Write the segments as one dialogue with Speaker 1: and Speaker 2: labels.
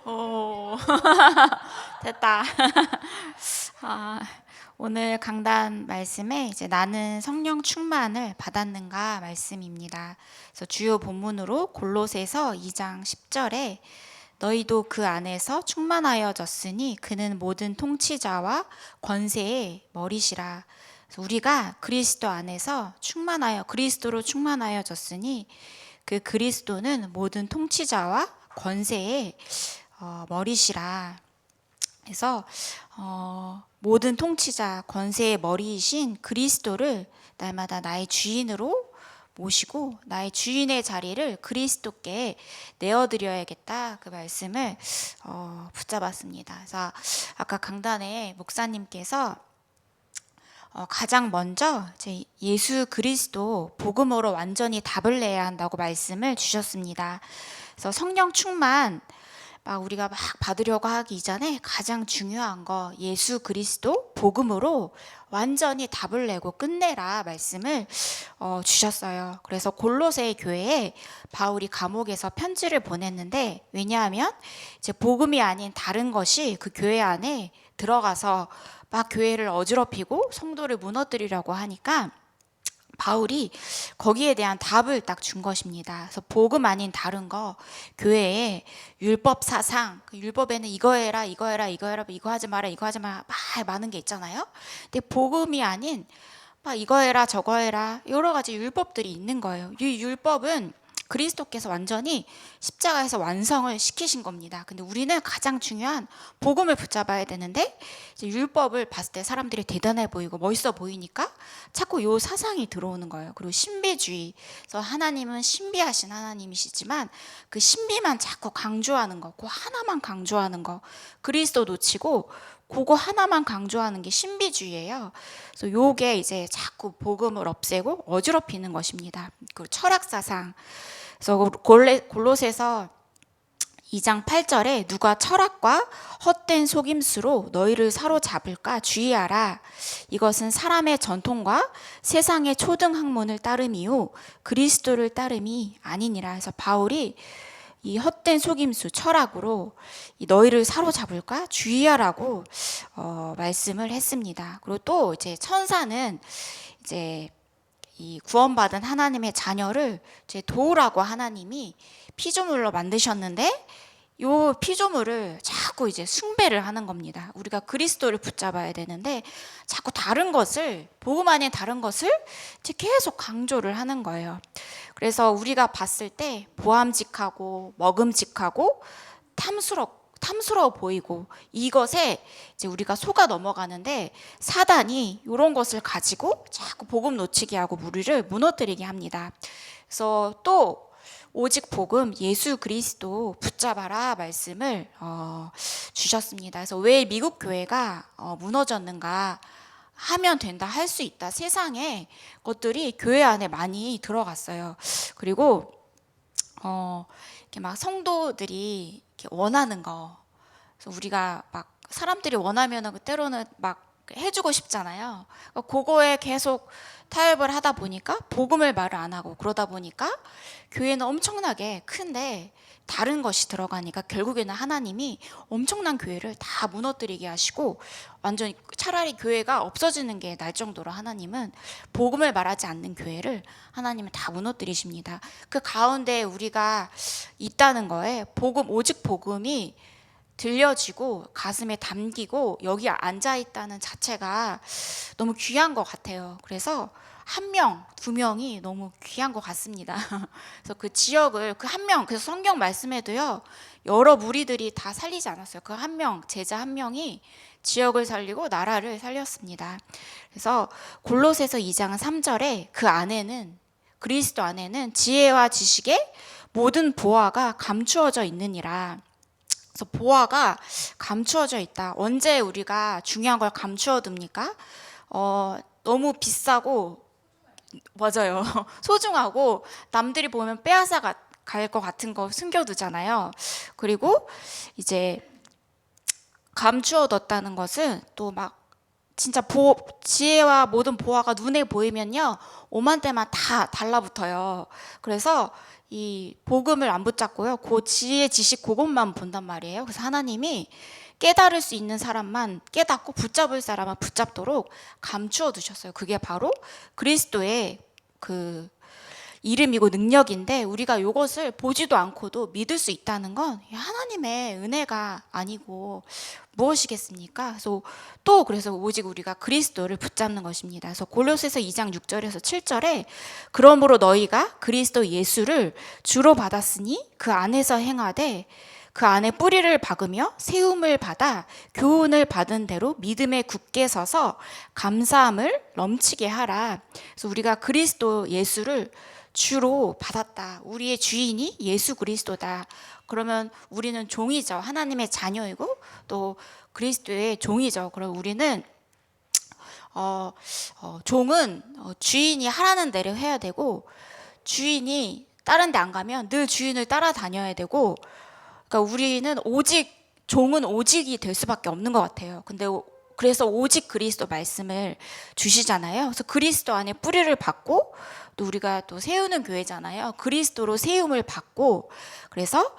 Speaker 1: 오, 됐다. 아, 오늘 강단 말씀에 이제 나는 성령 충만을 받았는가 말씀입니다. 그래서 주요 본문으로 골로새서 2장 10절에 너희도 그 안에서 충만하여졌으니 그는 모든 통치자와 권세의 머리시라. 그래서 우리가 그리스도 안에서 그리스도로 충만하여졌으니 그 그리스도는 모든 통치자와 권세의 머리시라. 그래서 모든 통치자 권세의 머리이신 그리스도를 날마다 나의 주인으로 모시고 나의 주인의 자리를 그리스도께 내어드려야겠다, 그 말씀을 붙잡았습니다. 그래서 아까 강단에 목사님께서 가장 먼저 예수 그리스도 복음으로 완전히 답을 내야 한다고 말씀을 주셨습니다. 그래서 성령 충만 우리가 막 받으려고 하기 이전에 가장 중요한 거 예수 그리스도 복음으로 완전히 답을 내고 끝내라 말씀을 주셨어요. 그래서 골로새 교회에 바울이 감옥에서 편지를 보냈는데, 왜냐하면 이제 복음이 아닌 다른 것이 그 교회 안에 들어가서 막 교회를 어지럽히고 성도를 무너뜨리려고 하니까 바울이 거기에 대한 답을 딱 준 것입니다. 그래서 복음 아닌 다른 거, 교회에 율법 사상, 그 율법에는 이거 해라, 이거 해라, 이거 해라, 이거 하지 마라, 이거 하지 마라, 막 많은 게 있잖아요. 근데 복음이 아닌 막 이거 해라, 저거 해라, 여러 가지 율법들이 있는 거예요. 이 율법은 그리스도께서 완전히 십자가에서 완성을 시키신 겁니다. 근데 우리는 가장 중요한 복음을 붙잡아야 되는데, 이제 율법을 봤을 때 사람들이 대단해 보이고 멋있어 보이니까 자꾸 요 사상이 들어오는 거예요. 그리고 신비주의. 그래서 하나님은 신비하신 하나님이시지만 그 신비만 자꾸 강조하는 거, 그 하나만 강조하는 거, 그리스도 놓치고 그거 하나만 강조하는 게 신비주의예요. 그래서 요게 이제 자꾸 복음을 없애고 어지럽히는 것입니다. 그 철학 사상. 그래서 골로새서 2장 8절에 누가 철학과 헛된 속임수로 너희를 사로잡을까 주의하라. 이것은 사람의 전통과 세상의 초등 학문을 따름이요 그리스도를 따름이 아니니라. 해서 바울이 이 헛된 속임수 철학으로 너희를 사로잡을까 주의하라고 말씀을 했습니다. 그리고 또 이제 천사는 이제 이 구원받은 하나님의 자녀를 이제 도우라고 하나님이 피조물로 만드셨는데, 요 피조물을 자꾸 이제 숭배를 하는 겁니다. 우리가 그리스도를 붙잡아야 되는데 자꾸 다른 것을, 복음 아닌 다른 것을 이제 계속 강조를 하는 거예요. 그래서 우리가 봤을 때 보암직하고 먹음직하고 탐스러워 보이고 이것에 이제 우리가 속아 넘어가는데, 사단이 이런 것을 가지고 자꾸 복음 놓치게 하고 우리를 무너뜨리게 합니다. 그래서 또 오직 복음 예수 그리스도 붙잡아라 말씀을 주셨습니다. 그래서 왜 미국 교회가 무너졌는가 하면 된다, 할 수 있다, 세상에 것들이 교회 안에 많이 들어갔어요. 그리고 이렇게 막 성도들이 이렇게 원하는 거, 그래서 우리가 막 사람들이 원하면은 때로는 막 해주고 싶잖아요. 그거에 계속 타협을 하다 보니까 복음을 말을 안 하고 그러다 보니까 교회는 엄청나게 큰데 다른 것이 들어가니까 결국에는 하나님이 엄청난 교회를 다 무너뜨리게 하시고 완전히 차라리 교회가 없어지는 게 날 정도로 하나님은 복음을 말하지 않는 교회를 하나님은 다 무너뜨리십니다. 그 가운데 우리가 있다는 거에 오직 복음이 들려지고 가슴에 담기고 여기 앉아 있다는 자체가 너무 귀한 것 같아요. 그래서 한 명, 두 명이 너무 귀한 것 같습니다. 그래서 그 지역을 그 한 명, 그래서 성경 말씀에도요 여러 무리들이 다 살리지 않았어요. 그 한 명, 제자 한 명이 지역을 살리고 나라를 살렸습니다. 그래서 골로새서 2장 3절에 그 안에는, 그리스도 안에는 지혜와 지식의 모든 보화가 감추어져 있느니라. 그래서 보화가 감추어져 있다. 언제 우리가 중요한 걸 감추어둡니까? 너무 비싸고, 맞아요. 소중하고 남들이 보면 빼앗아 갈 것 같은 거 숨겨두잖아요. 그리고 이제 감추어뒀다는 것은 또 막 진짜 지혜와 모든 보화가 눈에 보이면요, 오만 대만 다 달라붙어요. 그래서 이 복음을 안 붙잡고요, 그 지혜, 지식 그것만 본단 말이에요. 그래서 하나님이 깨달을 수 있는 사람만 깨닫고 붙잡을 사람만 붙잡도록 감추어 두셨어요. 그게 바로 그리스도의 그 이름이고 능력인데, 우리가 이것을 보지도 않고도 믿을 수 있다는 건 하나님의 은혜가 아니고 무엇이겠습니까? 그래서 오직 우리가 그리스도를 붙잡는 것입니다. 그래서 골로새서 2장 6절에서 7절에 그러므로 너희가 그리스도 예수를 주로 받았으니 그 안에서 행하되 그 안에 뿌리를 박으며 세움을 받아 교훈을 받은 대로 믿음에 굳게 서서 감사함을 넘치게 하라. 그래서 우리가 그리스도 예수를 주로 받았다. 우리의 주인이 예수 그리스도다. 그러면 우리는 종이죠. 하나님의 자녀이고 또 그리스도의 종이죠. 그럼 우리는 종은 주인이 하라는 대로 해야 되고, 주인이 다른 데 안 가면 늘 주인을 따라다녀야 되고, 그러니까 우리는 종은 오직이 될 수밖에 없는 것 같아요. 근데 그래서 오직 그리스도 말씀을 주시잖아요. 그래서 그리스도 안에 뿌리를 받고, 또 우리가 또 세우는 교회잖아요. 그리스도로 세움을 받고, 그래서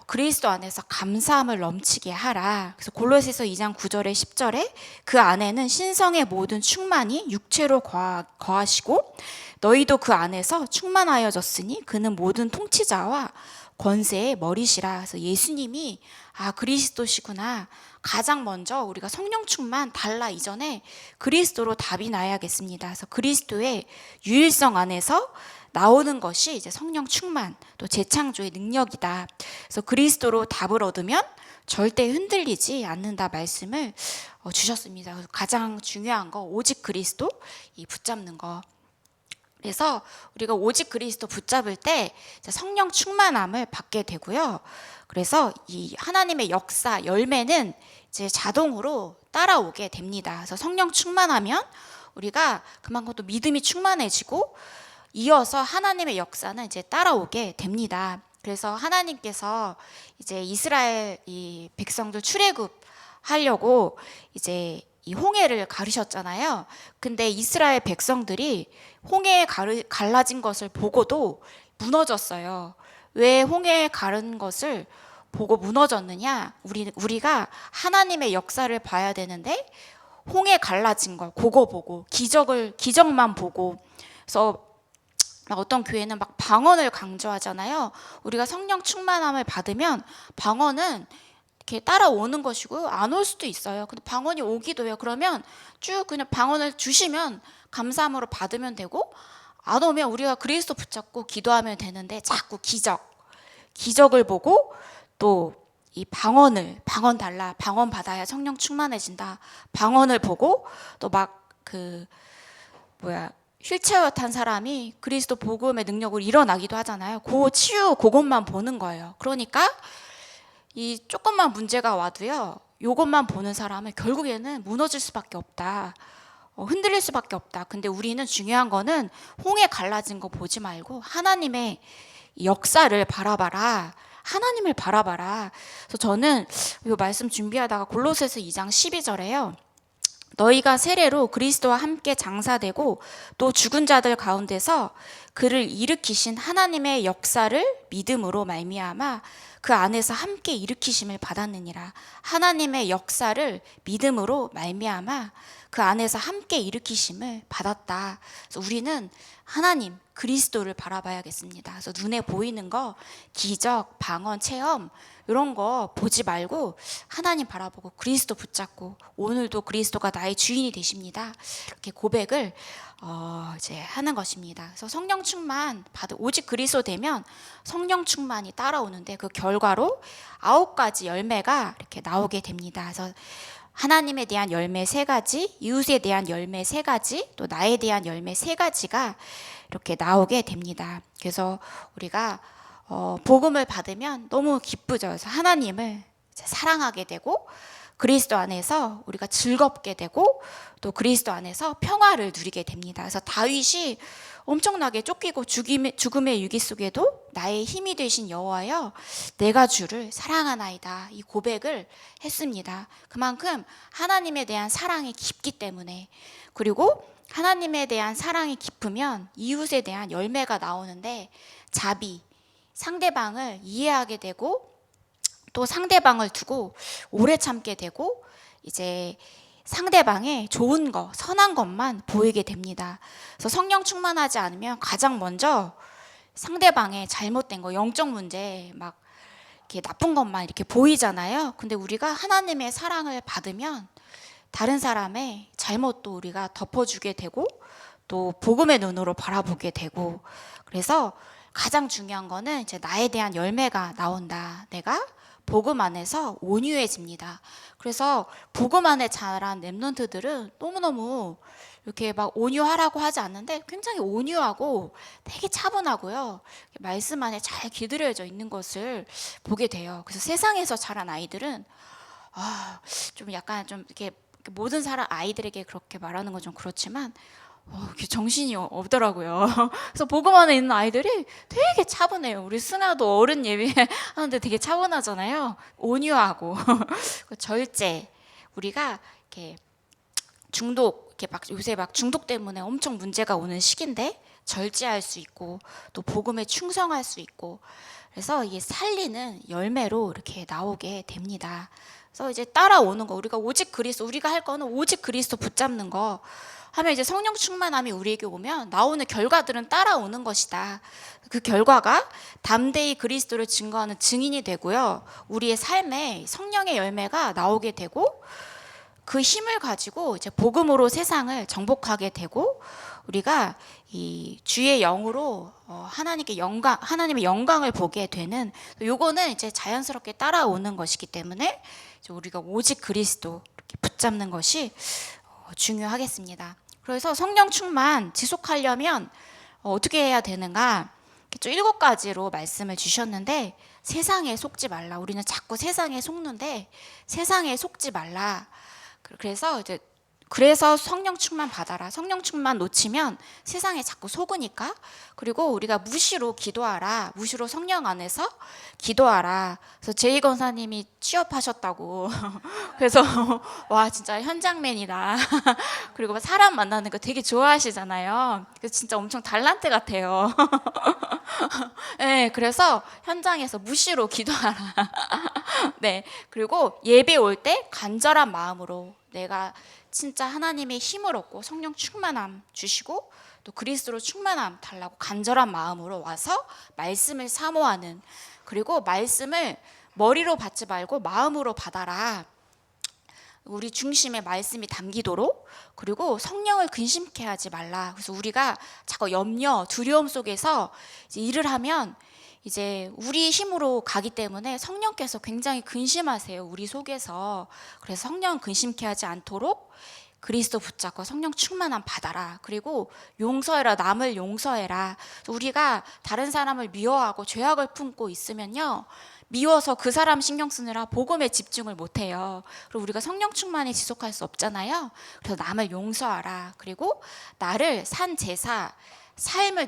Speaker 1: 그리스도 안에서 감사함을 넘치게 하라. 그래서 골로새서 2장 9절에 10절에 그 안에는 신성의 모든 충만이 육체로 거하시고 너희도 그 안에서 충만하여졌으니 그는 모든 통치자와 권세의 머리시라. 그래서 예수님이 그리스도시구나. 가장 먼저 우리가 성령 충만 달라 이전에 그리스도로 답이 나야겠습니다. 그래서 그리스도의 유일성 안에서 나오는 것이 이제 성령 충만, 또 재창조의 능력이다. 그래서 그리스도로 답을 얻으면 절대 흔들리지 않는다 말씀을 주셨습니다. 그래서 가장 중요한 거 오직 그리스도 붙잡는 거. 그래서 우리가 오직 그리스도 붙잡을 때 성령 충만함을 받게 되고요. 그래서 이 하나님의 역사, 열매는 이제 자동으로 따라오게 됩니다. 그래서 성령 충만하면 우리가 그만큼 또 믿음이 충만해지고 이어서 하나님의 역사는 이제 따라오게 됩니다. 그래서 하나님께서 이제 이스라엘 이 백성들 출애굽하려고 이제 이 홍해를 가르셨잖아요. 근데 이스라엘 백성들이 홍해에 갈라진 것을 보고도 무너졌어요. 왜 홍해에 가른 것을 보고 무너졌느냐? 우리가 하나님의 역사를 봐야 되는데 홍해 갈라진 거 그거 보고 기적만 보고, 그래서 어떤 교회는 막 방언을 강조하잖아요. 우리가 성령 충만함을 받으면 방언은 이렇게 따라오는 것이고 안 올 수도 있어요. 근데 방언이 오기도 해요. 그러면 쭉 그냥 방언을 주시면 감사함으로 받으면 되고, 안 오면 우리가 그리스도 붙잡고 기도하면 되는데 자꾸 기적을 보고 또 이 방언 달라, 방언 받아야 성령 충만해진다, 방언을 보고 또 막 휠체어 탄 사람이 그리스도 복음의 능력으로 일어나기도 하잖아요. 그것만 보는 거예요. 그러니까 이 조금만 문제가 와도요, 요것만 보는 사람은 결국에는 무너질 수밖에 없다. 흔들릴 수밖에 없다. 근데 우리는 중요한 거는 홍해 갈라진 거 보지 말고 하나님의 역사를 바라봐라. 하나님을 바라봐라. 그래서 저는 이 말씀 준비하다가 골로새서 2장 12절에요. 너희가 세례로 그리스도와 함께 장사되고 또 죽은 자들 가운데서 그를 일으키신 하나님의 역사를 믿음으로 말미암아 그 안에서 함께 일으키심을 받았느니라. 하나님의 역사를 믿음으로 말미암아 그 안에서 함께 일으키심을 받았다. 그래서 우리는 하나님 그리스도를 바라봐야겠습니다. 그래서 눈에 보이는 거, 기적, 방언, 체험 이런 거 보지 말고 하나님 바라보고 그리스도 붙잡고, 오늘도 그리스도가 나의 주인이 되십니다. 이렇게 고백을 이제 하는 것입니다. 그래서 성령 충만 오직 그리스도 되면 성령 충만이 따라오는데 그 결과로 9가지 열매가 이렇게 나오게 됩니다. 그래서 하나님에 대한 열매 3가지, 이웃에 대한 열매 3가지, 또 나에 대한 열매 3가지가 이렇게 나오게 됩니다. 그래서 우리가 복음을 받으면 너무 기쁘죠. 그래서 하나님을 사랑하게 되고, 그리스도 안에서 우리가 즐겁게 되고 또 그리스도 안에서 평화를 누리게 됩니다. 그래서 다윗이 엄청나게 쫓기고 죽음의 위기 속에도 나의 힘이 되신 여호와여 내가 주를 사랑하나이다 이 고백을 했습니다. 그만큼 하나님에 대한 사랑이 깊기 때문에, 그리고 하나님에 대한 사랑이 깊으면 이웃에 대한 열매가 나오는데 자비, 상대방을 이해하게 되고 또 상대방을 두고 오래 참게 되고 이제 상대방의 좋은 거, 선한 것만 보이게 됩니다. 그래서 성령 충만하지 않으면 가장 먼저 상대방의 잘못된 거, 영적 문제, 막 이렇게 나쁜 것만 이렇게 보이잖아요. 근데 우리가 하나님의 사랑을 받으면 다른 사람의 잘못도 우리가 덮어주게 되고 또 복음의 눈으로 바라보게 되고, 그래서 가장 중요한 거는 이제 나에 대한 열매가 나온다. 내가 복음 안에서 온유해집니다. 그래서 복음 안에 자란 렘넌트들은 너무너무 이렇게 막 온유하라고 하지 않는데 굉장히 온유하고 되게 차분하고요. 말씀 안에 잘 기들여져 있는 것을 보게 돼요. 그래서 세상에서 자란 아이들은 좀 약간 좀 이렇게 모든 사람 아이들에게 그렇게 말하는 건 좀 그렇지만 정신이 없더라고요. 그래서 복음 안에 있는 아이들이 되게 차분해요. 우리 승아도 어른 예배 하는데 되게 차분하잖아요. 온유하고 절제. 우리가 이렇게 중독, 이렇게 막 요새 막 중독 때문에 엄청 문제가 오는 시기인데 절제할 수 있고 또 복음에 충성할 수 있고, 그래서 이게 살리는 열매로 이렇게 나오게 됩니다. 그래서 이제 따라오는 거, 우리가 오직 그리스도, 우리가 할 거는 오직 그리스도 붙잡는 거 하면 이제 성령 충만함이 우리에게 오면 나오는 결과들은 따라오는 것이다. 그 결과가 담대히 그리스도를 증거하는 증인이 되고요. 우리의 삶에 성령의 열매가 나오게 되고 그 힘을 가지고 이제 복음으로 세상을 정복하게 되고 우리가 이 주의 영으로 하나님의 영광을 보게 되는, 요거는 이제 자연스럽게 따라오는 것이기 때문에 우리가 오직 그리스도 이렇게 붙잡는 것이 중요하겠습니다. 그래서 성령 충만 지속하려면 어떻게 해야 되는가? 7가지로 말씀을 주셨는데, 세상에 속지 말라. 우리는 자꾸 세상에 속는데 세상에 속지 말라. 그래서 성령 충만 받아라. 성령 충만 놓치면 세상에 자꾸 속으니까. 그리고 우리가 무시로 기도하라. 무시로 성령 안에서 기도하라. 그래서 제이 권사님이 취업하셨다고. 그래서 와 진짜 현장맨이다. 그리고 사람 만나는 거 되게 좋아하시잖아요. 그래서 진짜 엄청 달란트 같아요. 네, 그래서 현장에서 무시로 기도하라. 네, 그리고 예배 올 때 간절한 마음으로 내가 진짜 하나님의 힘을 얻고 성령 충만함 주시고 또 그리스도로 충만함 달라고 간절한 마음으로 와서 말씀을 사모하는, 그리고 말씀을 머리로 받지 말고 마음으로 받아라. 우리 중심에 말씀이 담기도록. 그리고 성령을 근심케 하지 말라. 그래서 우리가 자꾸 염려, 두려움 속에서 이제 일을 하면 이제 우리 힘으로 가기 때문에 성령께서 굉장히 근심하세요, 우리 속에서. 그래서 성령 근심케 하지 않도록 그리스도 붙잡고 성령 충만함 받아라. 그리고 용서해라. 남을 용서해라. 우리가 다른 사람을 미워하고 죄악을 품고 있으면요, 미워서 그 사람 신경 쓰느라 복음에 집중을 못해요. 그리고 우리가 성령 충만이 지속할 수 없잖아요. 그래서 남을 용서하라. 그리고 나를 산 제사,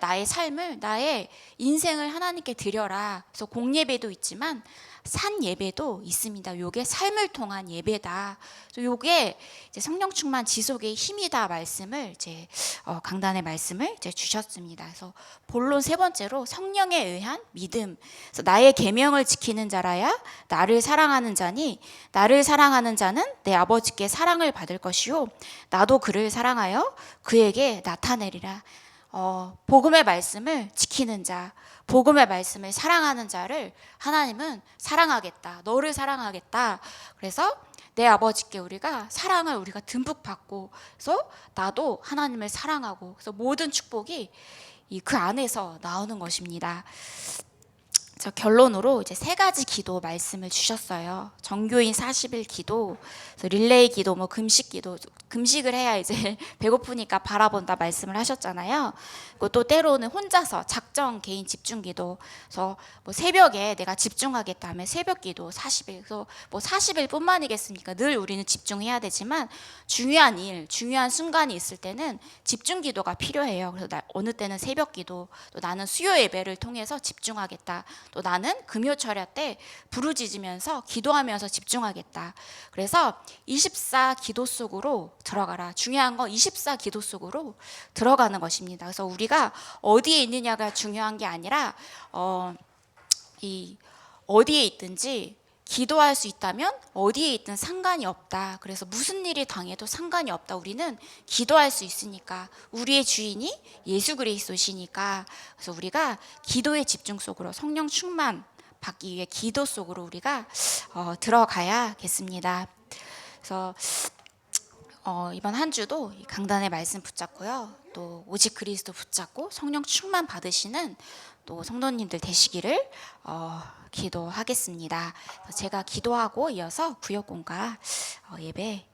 Speaker 1: 나의 삶을, 나의 인생을 하나님께 드려라. 그래서 공예배도 있지만 산 예배도 있습니다. 요게 삶을 통한 예배다. 요게 이제 성령 충만 지속의 힘이다 말씀을 이제 강단의 말씀을 이제 주셨습니다. 그래서 본론 3번째로 성령에 의한 믿음. 그래서 나의 계명을 지키는 자라야 나를 사랑하는 자니 나를 사랑하는 자는 내 아버지께 사랑을 받을 것이요 나도 그를 사랑하여 그에게 나타내리라. 복음의 말씀을 지키는 자, 복음의 말씀을 사랑하는 자를 하나님은 사랑하겠다. 너를 사랑하겠다. 그래서 내 아버지께 우리가 사랑을 우리가 듬뿍 받고, 그래서 나도 하나님을 사랑하고, 그래서 모든 축복이 그 안에서 나오는 것입니다. 저 결론으로 이제 세 가지 기도 말씀을 주셨어요. 정교인 40일 기도, 그래서 릴레이 기도, 뭐 금식 기도. 금식을 해야 이제 배고프니까 바라본다 말씀을 하셨잖아요. 그리고 또 때로는 혼자서 작정 개인 집중 기도. 그래서 뭐 새벽에 내가 집중하겠다 하면 새벽 기도 40일. 그래서 뭐 40일뿐만이겠습니까? 늘 우리는 집중해야 되지만 중요한 일, 중요한 순간이 있을 때는 집중 기도가 필요해요. 그래서 어느 때는 새벽 기도, 또 나는 수요 예배를 통해서 집중하겠다. 또 나는 금요 철야 때 부르짖으면서 기도하면서 집중하겠다. 그래서 24 기도 속으로 들어가라. 중요한 건 24 기도 속으로 들어가는 것입니다. 그래서 우리가 어디에 있느냐가 중요한 게 아니라 어디에 있든지 기도할 수 있다면 어디에 있든 상관이 없다. 그래서 무슨 일이 당해도 상관이 없다. 우리는 기도할 수 있으니까. 우리의 주인이 예수 그리스도시니까. 그래서 우리가 기도의 집중 속으로 성령 충만 받기 위해 기도 속으로 우리가 들어가야겠습니다. 그래서 이번 한 주도 이 강단의 말씀 붙잡고요. 또 오직 그리스도 붙잡고 성령 충만 받으시는 또 성도님들 되시기를 기도하겠습니다. 제가 기도하고 이어서 구역공과 예배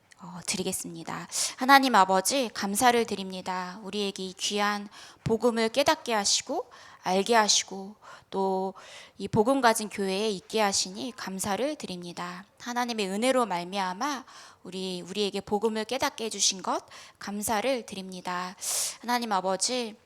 Speaker 1: 드리겠습니다. 하나님 아버지 감사를 드립니다. 우리에게 이 귀한 복음을 깨닫게 하시고 알게 하시고 또 이 복음 가진 교회에 있게 하시니 감사를 드립니다. 하나님의 은혜로 말미암아 우리에게 복음을 깨닫게 해주신 것 감사를 드립니다. 하나님 아버지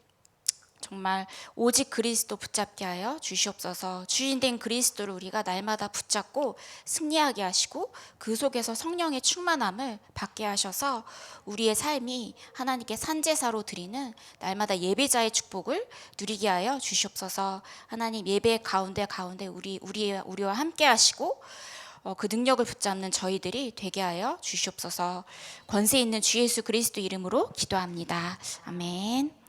Speaker 1: 정말 오직 그리스도 붙잡게 하여 주시옵소서. 주인된 그리스도를 우리가 날마다 붙잡고 승리하게 하시고 그 속에서 성령의 충만함을 받게 하셔서 우리의 삶이 하나님께 산제사로 드리는 날마다 예배자의 축복을 누리게 하여 주시옵소서. 하나님 예배 가운데 우리와 함께 하시고 그 능력을 붙잡는 저희들이 되게 하여 주시옵소서. 권세 있는 주 예수 그리스도 이름으로 기도합니다. 아멘.